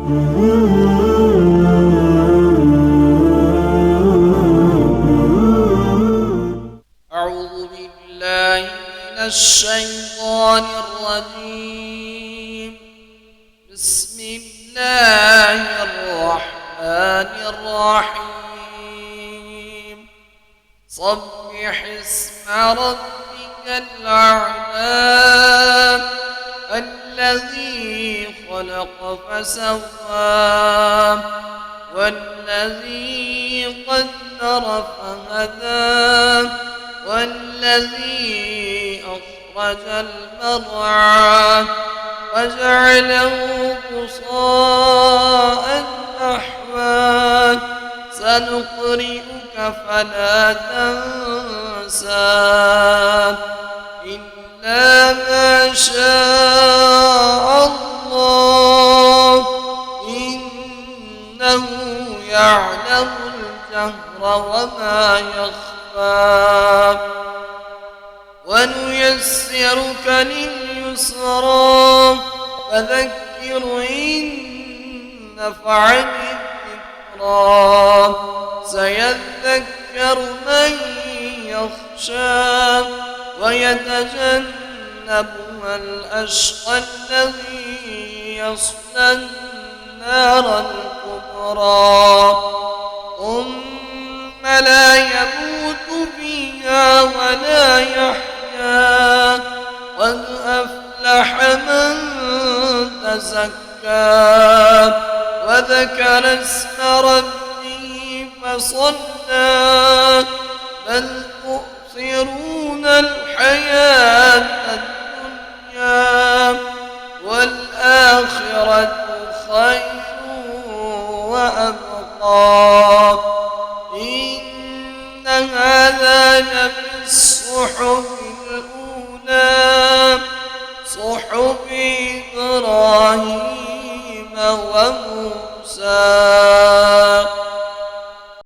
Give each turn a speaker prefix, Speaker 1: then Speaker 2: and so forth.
Speaker 1: أعوذ بالله من الشيطان الرجيم. بسم الله الرحمن الرحيم. سبح اسم ربك الأعلى الذي خلق فسوى والذي قدر فهدى والذي أخرج المرعى وجعله غثاء أحوى سنقرئك فلا تنسى إلا ما شاء الله إنه يعلم الجهر وما يخفى ونيسرك لليسرى فذكر إن نفعت الذكرى سيذكر من يخشى ويتجنبها الأشقى الذي يصلى النار الكبرى ثم لا يموت فيها ولا يحيا قد أفلح من تزكى وذكر اسم ربه فصلى بل تؤثرون الحياة الدنيا والآخرة خير وأبقى إن هذا لفي الصحف الأولى صحف إبراهيم وموسى